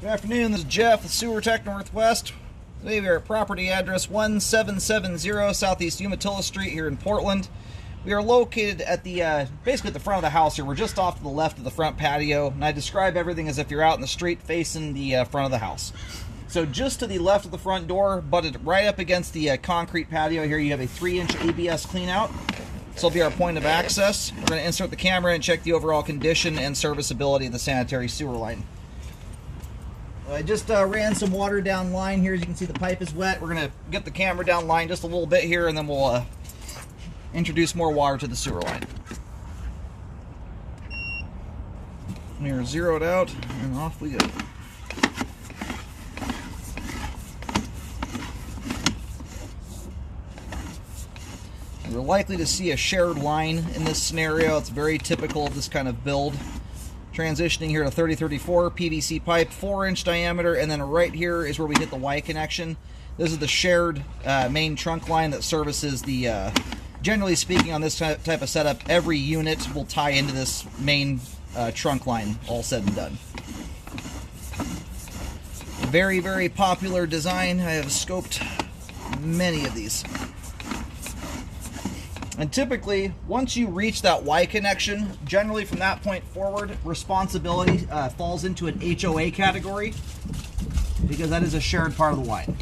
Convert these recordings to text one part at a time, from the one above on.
Good afternoon, this is Jeff with Sewer Tech Northwest. Today we are at property address 1770 Southeast Umatilla Street here in Portland. We are located at the, basically at the front of the house here. We're just off to the left of the front patio, and I describe everything as if you're out in the street facing the front of the house. So just to the left of the front door, butted right up against the concrete patio here, you have a 3-inch ABS cleanout. This will be our point of access. We're going to insert the camera and check the overall condition and serviceability of the sanitary sewer line. I just ran some water down line here. As you can see, the pipe is wet. We're going to get the camera down line just a little bit here, and then we'll introduce more water to the sewer line. We're zeroed out, and off we go. You're likely to see a shared line in this scenario. It's very typical of this kind of build. Transitioning here to 3034 PVC pipe, 4-inch diameter, and then right here is where we hit the Y connection. This is the shared main trunk line that services the, generally speaking on this type of setup, every unit will tie into this main trunk line, all said and done. Very, very popular design. I have scoped many of these. And typically, once you reach that Y connection, generally from that point forward, responsibility falls into an HOA category because that is a shared part of the line.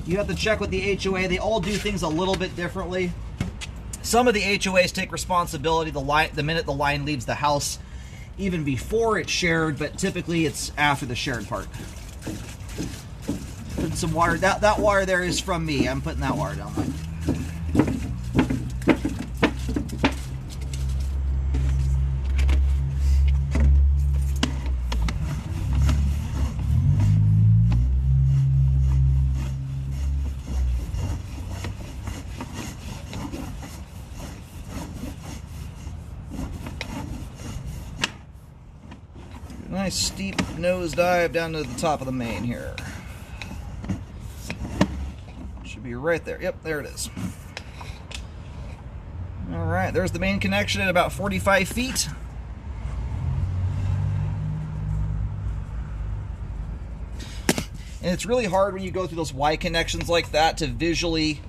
You have to check with the HOA. They all do things a little bit differently. Some of the HOAs take responsibility the minute the line leaves the house, even before it's shared, but typically it's after the shared part. Putting some water. That water there is from me. I'm putting that water down there. Nice steep nose dive down to the top of the main here. Should be right there. Yep, there it is. Alright, there's the main connection at about 45 feet. And it's really hard when you go through those Y connections like that to visually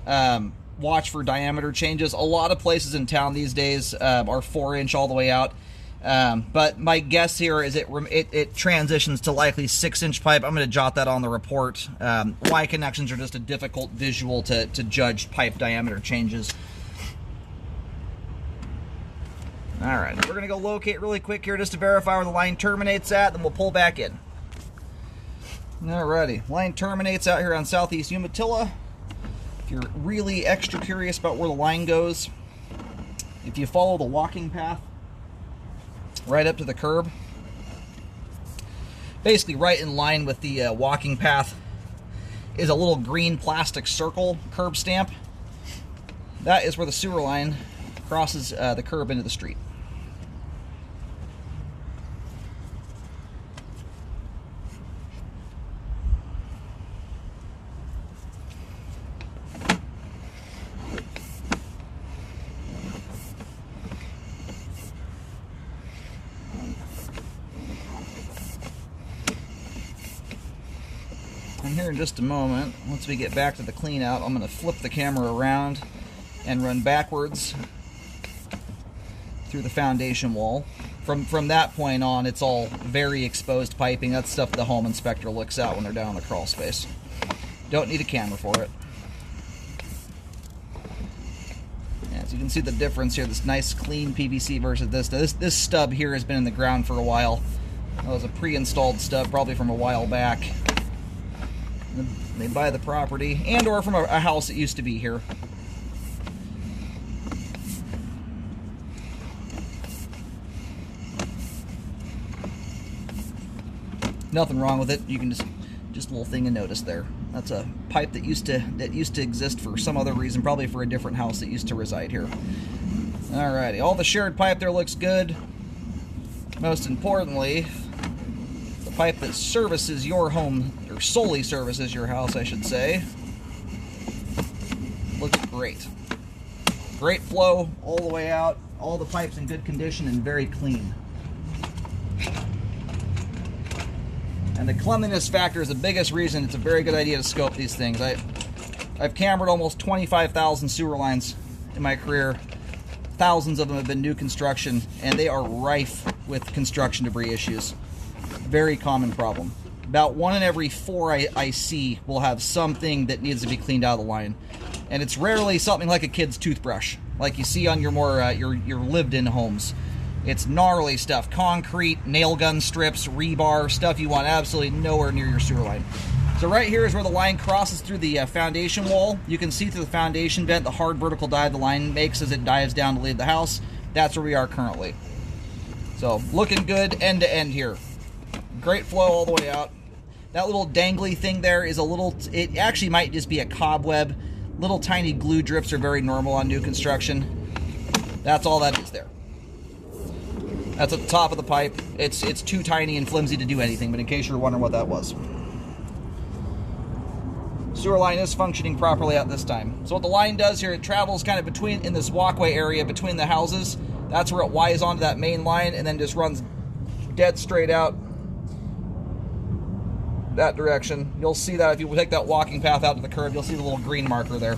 watch for diameter changes. A lot of places in town these days are 4-inch all the way out. But my guess here is it transitions to likely 6-inch pipe. I'm going to jot that on the report. Y connections are just a difficult visual to judge pipe diameter changes. Alright, we're going to go locate really quick here just to verify where the line terminates at, then we'll pull back in. Alrighty, line terminates out here on Southeast Umatilla. If you're really extra curious about where the line goes, if you follow the walking path right up to the curb, basically right in line with the walking path is a little green plastic circle curb stamp. That is where the sewer line crosses the curb into the street. And here in just a moment, once we get back to the clean out, I'm going to flip the camera around and run backwards through the foundation wall. From that point on, it's all very exposed piping. That's stuff the home inspector looks at when they're down in the crawl space. Don't need a camera for it. Yeah, so you can see the difference here, this nice clean PVC versus this. This stub here has been in the ground for a while. That was a pre-installed stub, probably from a while back. They buy the property and or from a house that used to be here. Nothing wrong with it. You can just a little thing to notice there. That's a pipe that used to exist for some other reason, probably for a different house that used to reside here. Alrighty, all the shared pipe there looks good. Most importantly, the pipe that services your home, or solely services your house, I should say, looks great. Great flow all the way out. All the pipes in good condition and very clean. And the cleanliness factor is the biggest reason it's a very good idea to scope these things. I've cambered almost 25,000 sewer lines in my career. Thousands of them have been new construction, and they are rife with construction debris issues. Very common problem. About 1 in every 4 I see will have something that needs to be cleaned out of the line. And it's rarely something like a kid's toothbrush, like you see on your more your lived-in homes. It's gnarly stuff. Concrete, nail gun strips, rebar, stuff you want absolutely nowhere near your sewer line. So right here is where the line crosses through the foundation wall. You can see through the foundation vent the hard vertical dive the line makes as it dives down to leave the house. That's where we are currently. So looking good end to end here. Great flow all the way out. That little dangly thing there is a little, it actually might just be a cobweb. Little tiny glue drips are very normal on new construction. That's all that is there. That's at the top of the pipe. It's too tiny and flimsy to do anything, but in case you're wondering what that was. Sewer line is functioning properly at this time. So what the line does here, it travels kind of between, in this walkway area between the houses. That's where it Ys onto that main line and then just runs dead straight out that direction. You'll see that if you take that walking path out to the curb, you'll see the little green marker there.